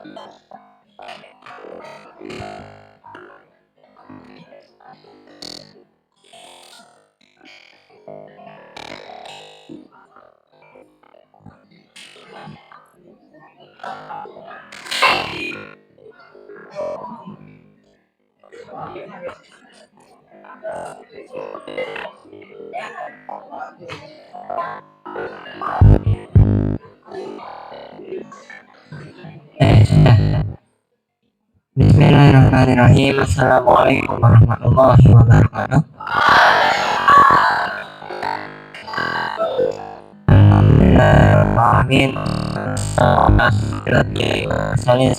Sudah. Bismillahirrahmanirrahim. Assalamualaikum warahmatullahi wabarakatuh. Alhamdulillahirrahmanirrahim. Saya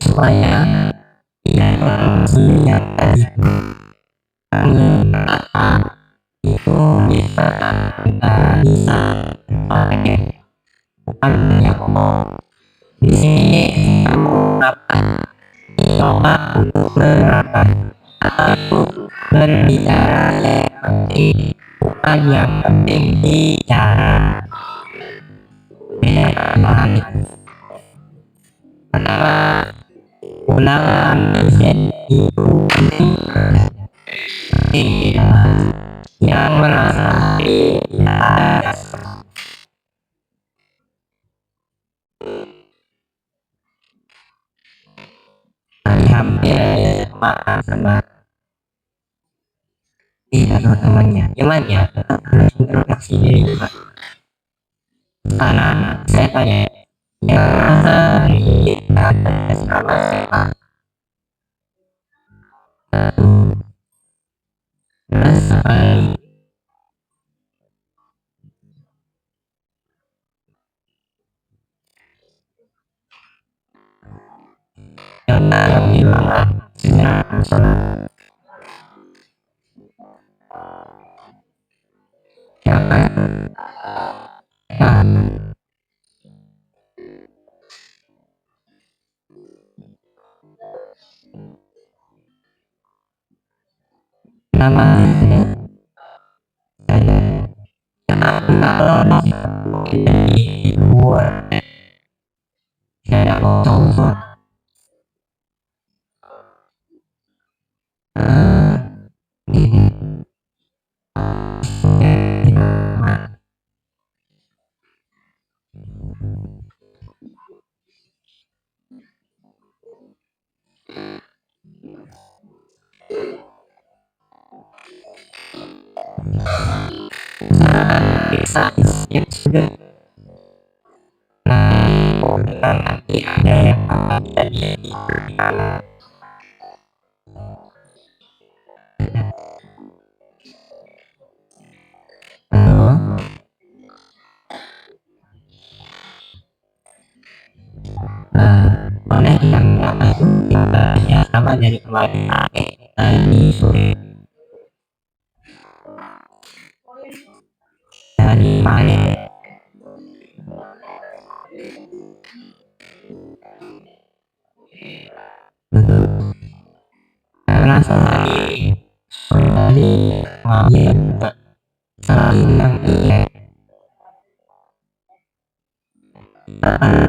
supaya yang tadi itu bisa kita bisa pakai bukan yang di sini menggunakan coba untuk berapa atau berbicara yang penting bukan yang penting bicara beda karena ulangan itu penting yang merasa tidak hampir makan sama teman-temannya cuman ya tetap harus introspeksi diri juga karena saya tanya yang merasa sama siapa terus yang bilang secara personal nama kalau di luar saya mau contoh yang sudah nanti ada yang akan terjadi oleh yang itu ya sama dari kemarin tadi sore dari kemarin merasa tadi ngambil selalu yang iya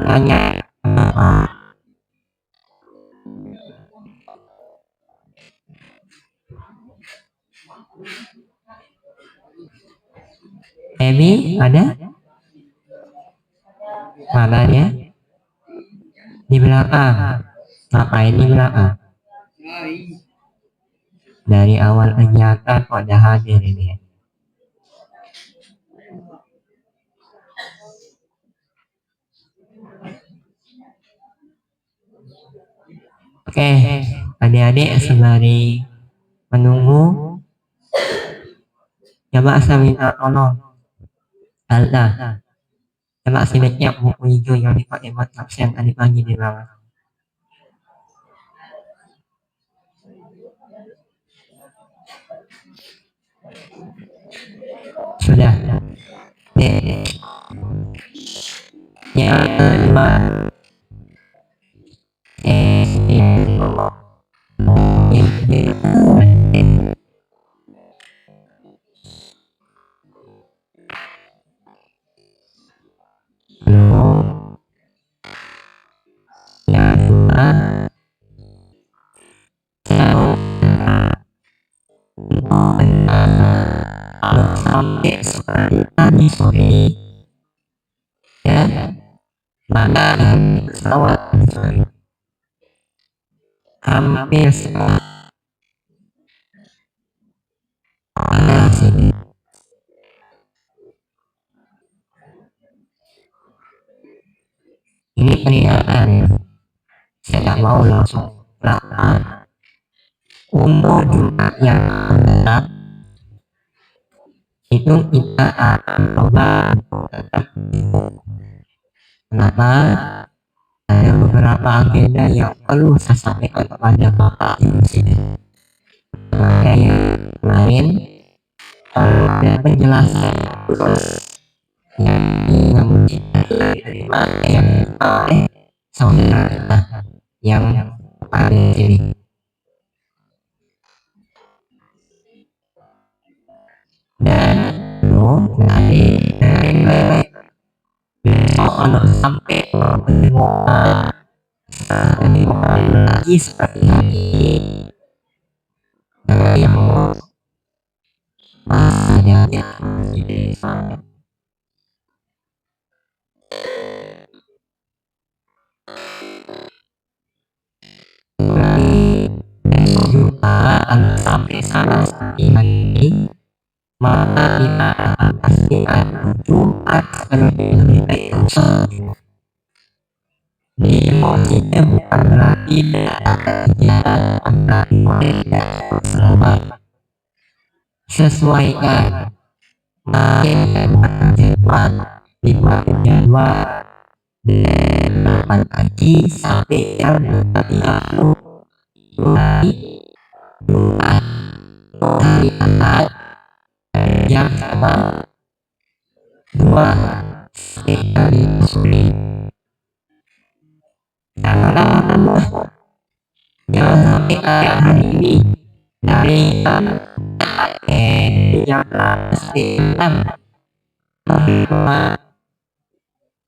tanya kenapa Ebi ada mana dia di belakang ngapain di belakang dari awal kegiatan kok dah hadir ini oke adik-adik sembari menunggu coba saya minta tolong Alda coba siletnya buku hijau yang dipakai buat absen tadi pagi di bawah sudah yang kedua kalau sampai seperti tadi sore ya, maka pesawat hampir setengah sini. Ini peningkatan ya, saya nggak mau langsung belakang untuk Jumat yang mendatang itu kita akan coba tetap. Kenapa? Ada beberapa agenda yang perlu saya sampaikan kepada Bapak di sini. Maka yang lain ada penjelasan yang mungkin diterima yang oleh saudara kita yang ada di sini. Dan dari baik-baik besok kalau sampai menemukan lagi seperti ini yang masih ada di sana. Juga sampai sana ini maka kita akan pastikan Jumat lebih baik di posisinya bukan berarti ada kegiatan tapi tidak selamat sesuaikan makin jadwal 5 jadwal 8 pagi sampai jam 30 Jumat hari Ahad jam sama 2 sekali sore. Jangan sampai kayak hari ini dari jam 6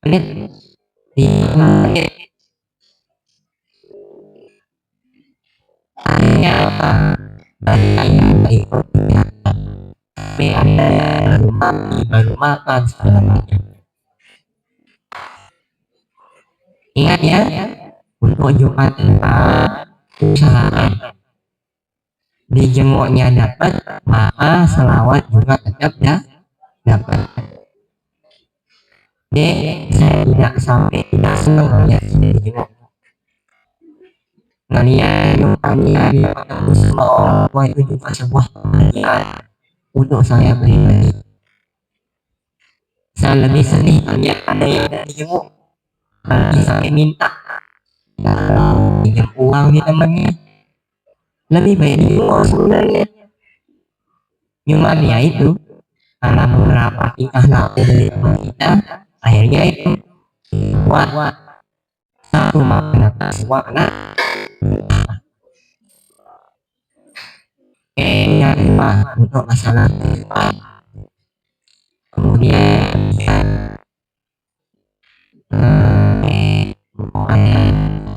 menit 5 menit akhirnya apa? Banyak yang ikut tapi ada yang baru makan segala macam. Ingat ya, untuk Jumat usahakan dijenguknya dapat, maka selawat juga tetap dapat. Saya tidak sampai tidak senang melihat dijenguk. Ngelihat kalian ketemu sama orang tua itu juga sebuah kebahagiaan untuk saya pribadi. Saya lebih senang melihat ada yang tidak dijenguk, tapi sampai minta pinjam uang di temannya. Lebih baik dijenguk sebenarnya. Cuma ya itu karena beberapa tingkah laku dari teman kita akhirnya itu buat satu makna semua kena. Yang kedua untuk masalah kehidupan, kemudian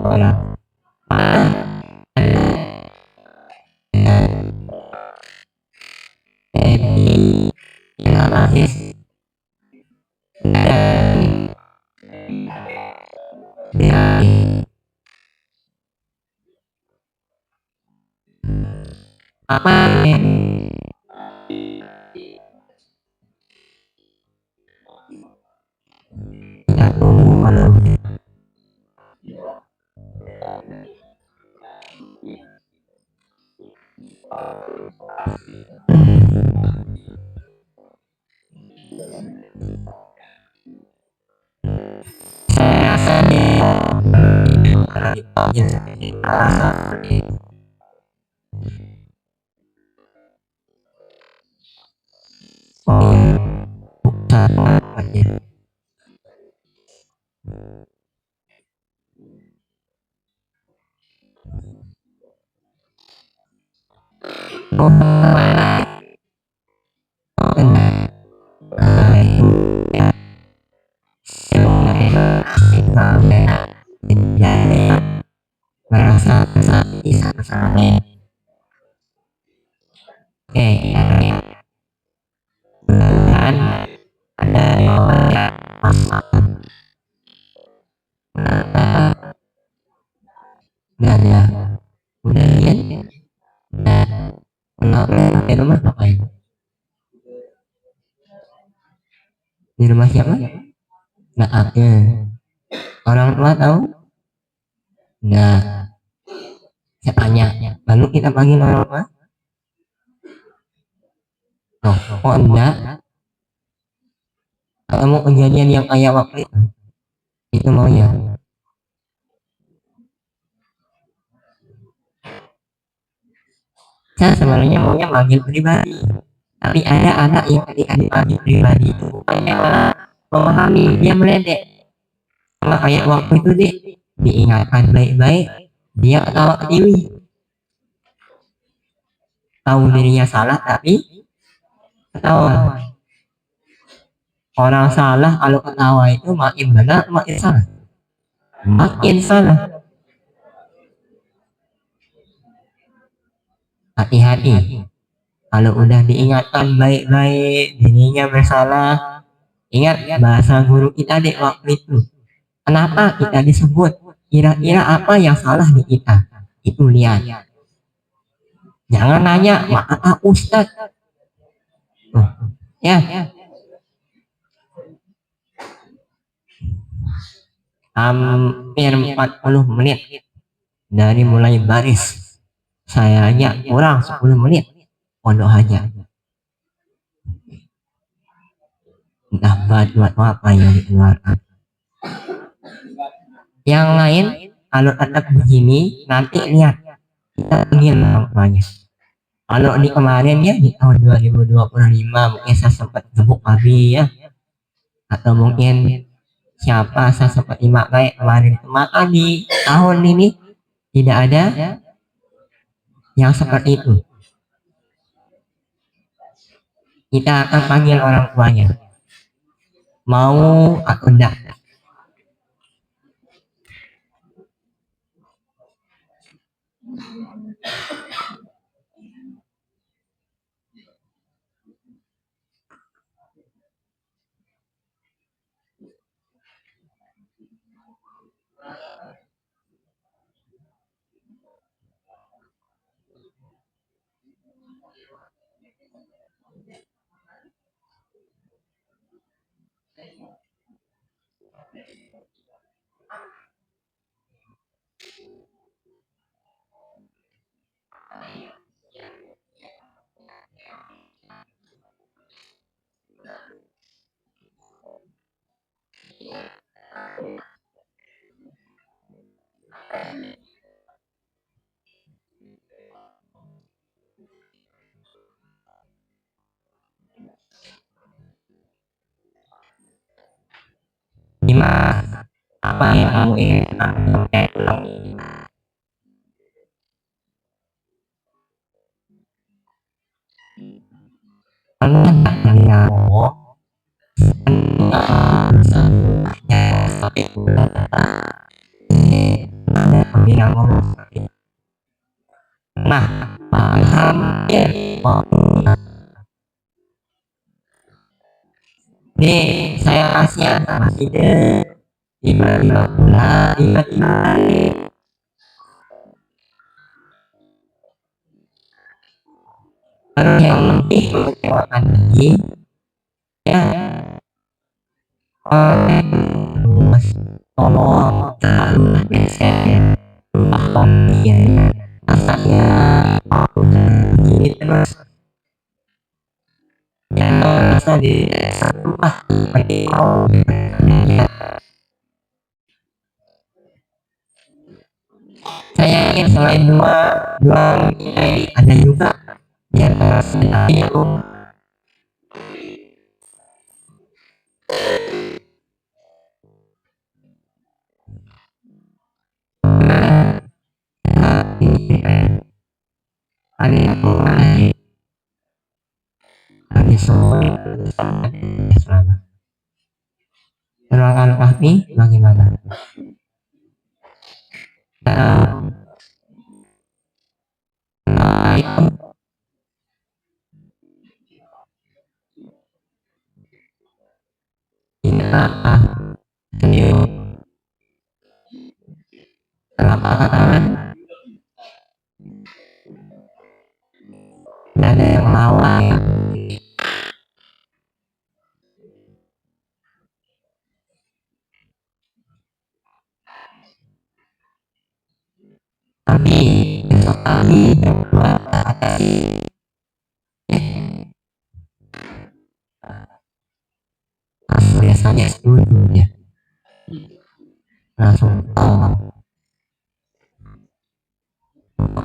orang apa kesalahan. Oke, dan ada yang dan ya udah lihat dan di rumah ngapain? Di rumah siapa? Nggak ada. Orang tua tahu? Nggak. Saya tanya. Lalu kita panggil orang tua? Oh, kok enggak? Ketemu kejadian yang kayak waktu itu mau ya. Saya sebenarnya maunya manggil pribadi, tapi ada anak yang ketika dipanggil pribadi itu bukannya malah memahami, dia meledek. Sama kayak waktu itu deh, diingatkan baik-baik, dia ketawa ketiwi, tahu dirinya salah tapi ketawa. Orang salah kalau ketawa itu makin benar makin salah, makin salah. Hati-hati kalau udah diingatkan baik-baik dirinya bersalah. Ingat bahasa guru kita dek waktu itu, kenapa kita disebut, kira-kira apa yang salah di kita, itu lihat. Jangan nanya maaf Ustadz. Ya, hampir 40 menit dari mulai baris, saya hanya kurang 10 menit pondok aja. Entah buat apa yang dikeluarkan. Yang lain kalau tetap begini nanti lihat, kita panggil orang tuanya. Kalau di kemarin ya di tahun 2025 mungkin saya sempat jemput Abi ya, atau mungkin siapa saya sempat imak baik kemarin itu, maka di tahun ini tidak ada yang seperti itu. Kita akan panggil orang tuanya, mau atau enggak. Gimana? Apa yang kamu ingin sampai ulang ini? Kamu tak mengenal sampai ulang bilang ngomong seperti itu. Nah, hampir nih saya kasihan sama si De, tiba-tiba pula tiba-tiba balik. Terus yang lebih mengecewakan lagi ya, mas tolong terlalu beset bahkan dia rasanya aku begini terus ya, rasa di rumah pergi kau ya. Saya ingin selain dua dua ini ada juga yang saya itu ada lagi ada semua selama ruangan kami bagaimana? Kenapa? Ayo, kenapa katakan? Tidak ada yang lawan ya. Tapi besok kali yang kedua kata biasanya setuju ya, langsung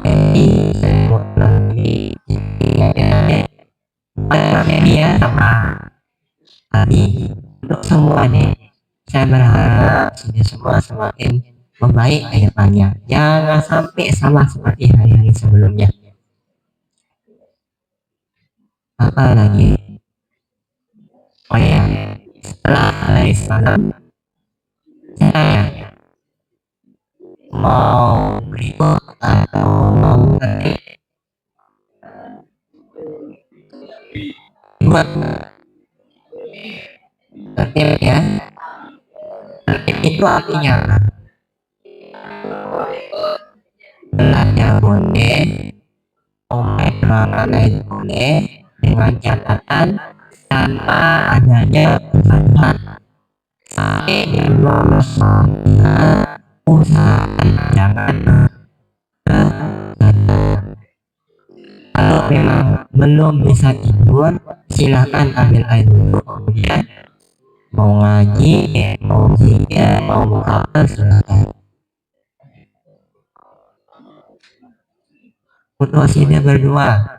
ini saya mau nanti media sama tadi untuk semua nih, saya berharap ini semua semakin membaik ke depannya, jangan sampai sama seperti hari-hari sebelumnya. Apalagi oh ya, setelah hari semalam saya mau berikut atau mau ngetik buat tertib ya. Tertib itu artinya belajar boleh, olahraga lain boleh, dengan catatan tanpa adanya keluhan. Sampai di luar usahakan jangan kalau memang belum bisa tidur silahkan ambil air dulu, kemudian mau ngaji mau zikir mau buka silahkan. Putus ini berdua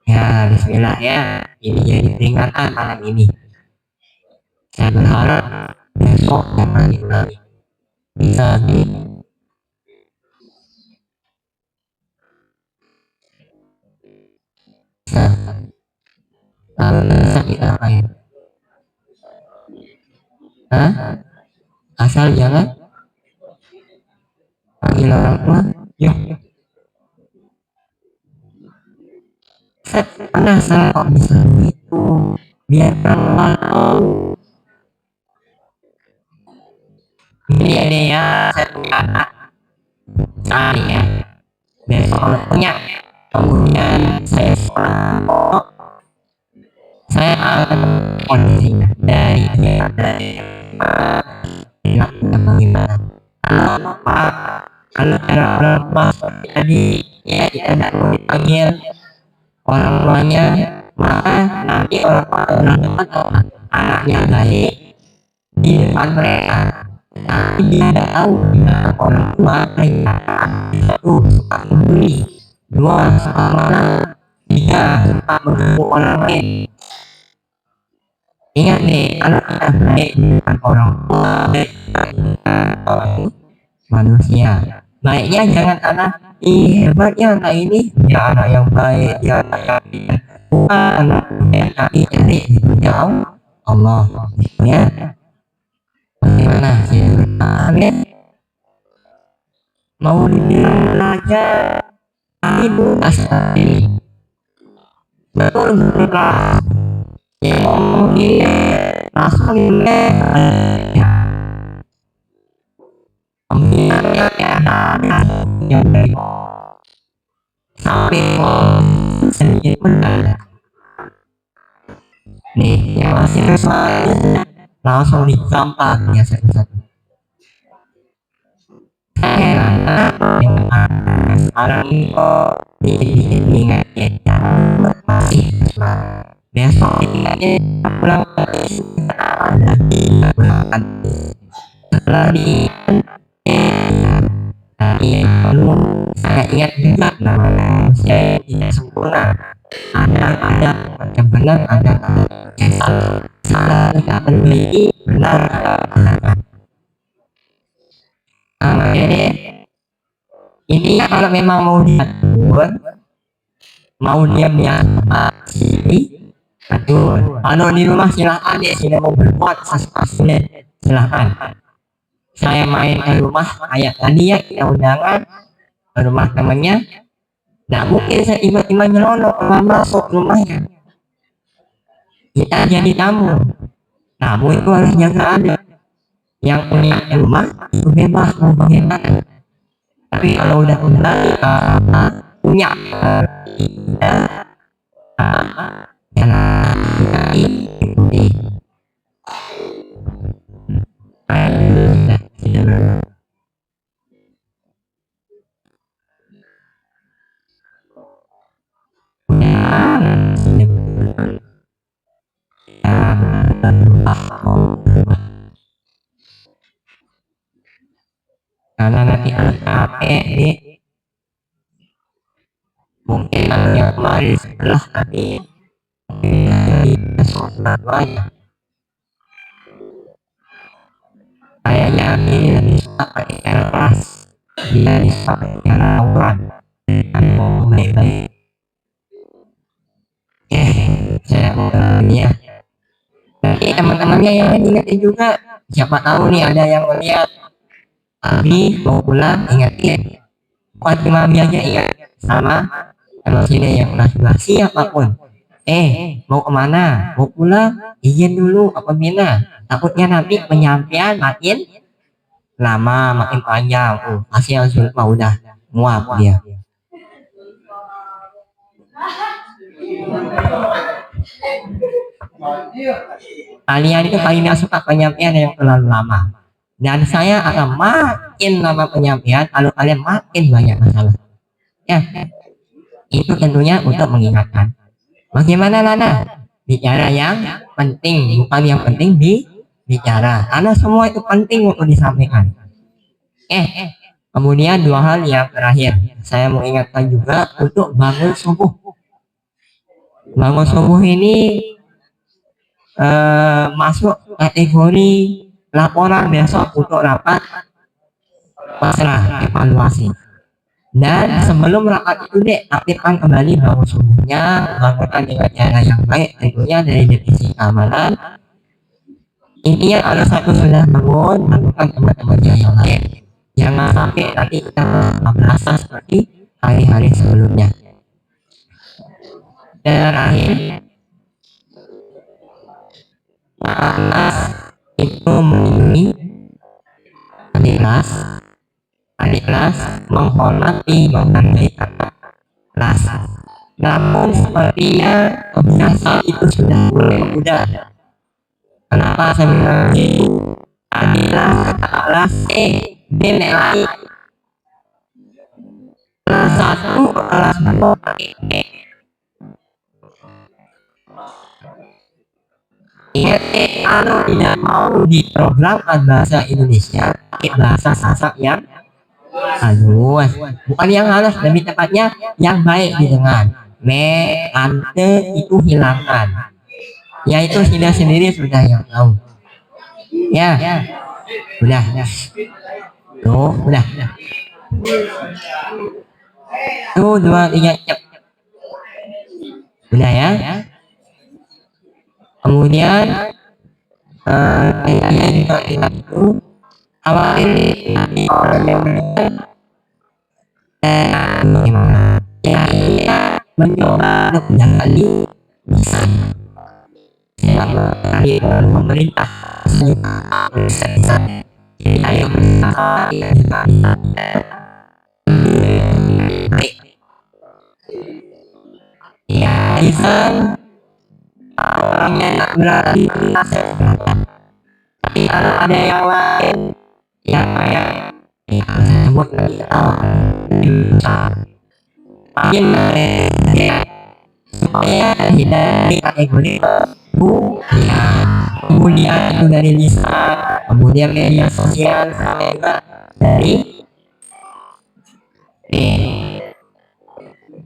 ya, bismillah ya, ini jadi peringatan malam ini. Saya berharap besok jangan diulangi, bisa kalau bisa kita apain? Hah? Asal jangan panggil orang tua. Ya, saya penasaran kok bisa begitu. Biar orang tahu. Ini ya, saya punya anak sekali ya. Besok kalau punya, kemudian saya sekolah, saya akan kondisinya dari bagaimana. Kalau cara orang tua seperti tadi ya kita tidak mau dipanggil orang tuanya, maka nanti orang tua anaknya baik di depan mereka, tapi dia tidak tahu orang tua satu suka membeli, dua suka marah, tiga suka mengganggu orang lain. Ingat nih, kalau kita baik dengan orang tua, baik dengan manusia, baiknya jangan karena hebatnya anak ini, dia anak yang baik, dia anak yang pintar, bukan anak yang cari jauh Allah ya. Bagaimana sih amin, mau dibilang belajar itu asli betul betul yang dia langsung ya yang dari sampai sedikit pun ada nih yang masih langsung dicampur ya satu-satu. Sekarang ini kok diingat ya masih besok ingatnya pulang lagi pulang setelah di tadi lalu saya ingat juga namanya saya tidak sempurna, ada yang benar ada yang salah kita perbaiki, benar ini kalau memang mau diatur, mau diam di sini atur, kalau di rumah silahkan ya, tidak mau berbuat sesuatu silahkan. Saya main ke rumah kayak tadi ya, kita undangan ke rumah temannya, nggak mungkin saya tiba-tiba nyelonok masuk rumahnya, kita jadi tamu Kamu itu harus jaga ada. Yang punya rumah itu bebas mau bagaimana. Tapi kalau udah kembali punya jangan ikuti. Karena nanti capek nih, mungkin ada yang kemarin sebelah tadi sholat banyak kayaknya dia bisa pakai cara keras, dia bisa pakai cara tawuran kan mau baik-baik. Saya mau ya nanti teman-temannya yang ingetin juga, siapa tahu nih ada yang melihat Abi mau pulang, ingetin kuat mami aja ingat sama kalau sini yang udah siapapun mau kemana, mau pulang, izin dulu apabila takutnya nanti penyampaian makin lama makin panjang, hasil mah udah muap dia. Kalian itu paling gak suka penyampaian yang terlalu lama, dan saya akan makin lama penyampaian kalau kalian makin banyak masalah ya. Itu tentunya untuk mengingatkan bagaimana Lana bicara yang penting, bukan yang penting bicara, karena semua itu penting untuk disampaikan. Kemudian dua hal yang terakhir saya mau ingatkan juga untuk bangun subuh. Bangun subuh ini masuk kategori laporan besok untuk rapat pasrah evaluasi. Dan sebelum rapat itu aktifkan kembali bangun subuhnya, bangunkan dengan cara yang baik, tentunya dari definisi keamanan. Intinya kalau satu sudah bangunkan teman-temannya yang lain. Jangan sampai nanti kita merasa seperti hari-hari sebelumnya. Dan terakhir, kelas itu melindungi adik kelas menghormati menghargai kakak kelas. Namun sepertinya kebiasaan itu sudah mulai mudah. Kenapa saya bilang itu? Adik kelas kakak kelas nenek lain kelas 1 kelas 2 ingat kalau tidak mau diprogramkan bahasa Indonesia pakai bahasa Sasak yang halus, bukan yang halus, lebih tepatnya yang baik didengar. Ante itu hilangkan, yaitu sudah sendiri sudah yang tahu ya. Udah udah tuh 2 3 cep udah ya. Kemudian itu awal ini orang yang mencoba untuk kali bisa dari pemerintah jadi ayo bersama ya bisa orangnya tak berarti tapi kalau ada yang lain yang kayak sebut makin supaya tidak di kategori ya. Kemudian itu dari lisan, kemudian media sosial, juga dari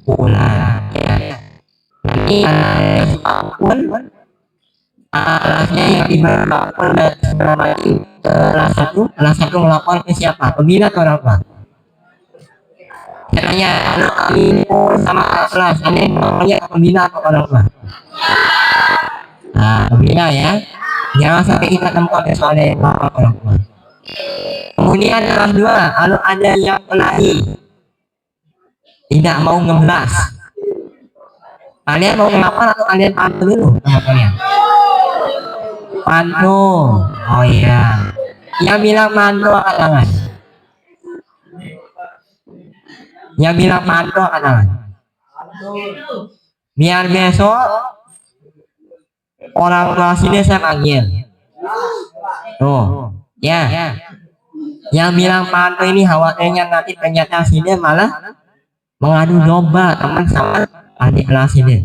pukulan ini apapun alasnya yang diberlakukan dan segala macam. Kelas satu melakukan ke siapa? Pembina atau orang tua? Caranya kalau info sama kelas ada yang melakukannya pembina atau orang tua? Nah, pembina ya. Jangan sampai kita temukan soalnya yang melakukan orang tua. Kemudian kelas 2, kalau ada yang kelahi tidak mau ngeblas, kalian mau ngelawan atau kalian pantau dulu sama kalian? mantu. Oh iya, yang bilang mantu angkat tangan. Yang bilang mantu angkat tangan. Biar besok orang tua sini saya panggil. Tuh, ya. Yang bilang mantu ini khawatirnya nanti ternyata sini malah mengadu domba teman sama adik kelas ini.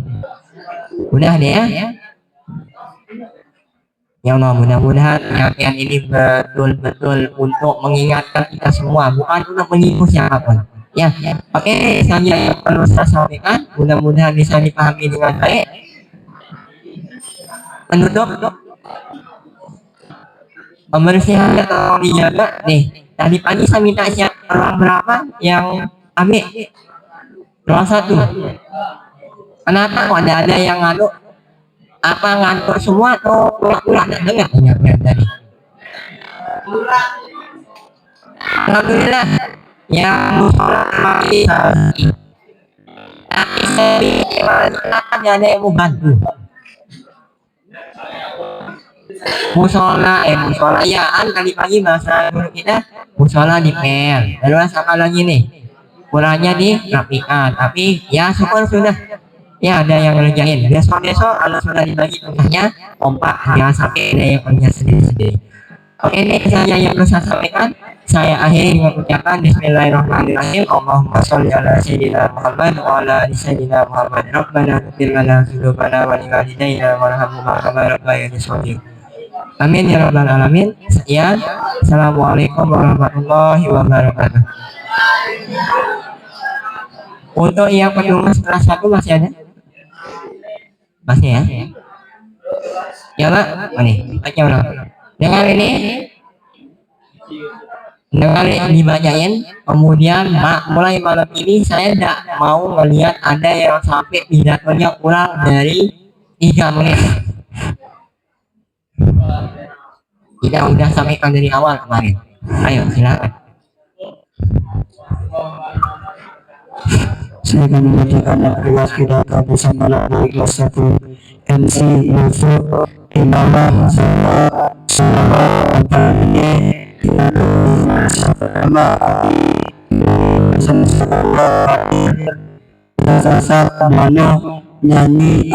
Udah deh ya. Ya Allah, mudah-mudahan penyampaian ini betul-betul untuk mengingatkan kita semua, bukan untuk menipu siapapun. Ya, oke, saja yang perlu saya sampaikan. Mudah-mudahan bisa dipahami dengan baik. Penutup, pembersihan tolong dijaga. Nih, tadi pagi saya minta siap orang berapa yang ambil? Ruang 1. Kenapa kok ada yang ngadu? Apa ngantuk semua atau pura-pura tidak dengar penyampaian tadi? Alhamdulillah yang tapi saya ada yang mau bantu. Musola ya tadi pagi bahasa guru kita musola di PR. Lalu apa lagi nih? Kurangnya dirapikan, tapi ya syukur sudah. Ya ada yang ngerjain. Besok kalau sudah dibagi tugasnya kompak, jangan sampai ada yang kerja sendiri-sendiri. Oke, ini saja yang bisa saya sampaikan. Saya akhiri dengan ucapan Bismillahirrahmanirrahim. Allahumma sholli ala sayyidina Muhammad wa ala ali sayyidina Muhammad. Rabbana ighfir lana dzunubana wa li walidayna warhamhuma kama rabbayani shaghira. Amin ya rabbal alamin. Sekian. Assalamualaikum warahmatullahi wabarakatuh. Untuk yang penulis kelas 1 masih ada? Masih ya? Ya Pak, nih, baca ulang. Dengar ini, dengar dibacain. Kemudian mulai malam ini saya tidak mau melihat ada yang sampai pidatonya kurang dari 3 menit. Kita udah sampaikan dari awal kemarin. Ayo silakan. Saya akan membacakan riwayat pidato bersama lagu kelas 1 MC Yusuf Imamah sama apa ini sama sama mana nyanyi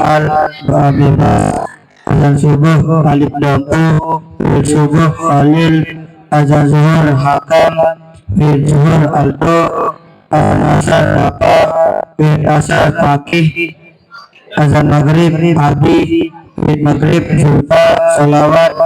doa bebas azan subuh alif lampu subuh khalil azan zuhur hakam fil zuhur aldo azan bapak fil asar fakih azan maghrib abi fil maghrib sultan salawat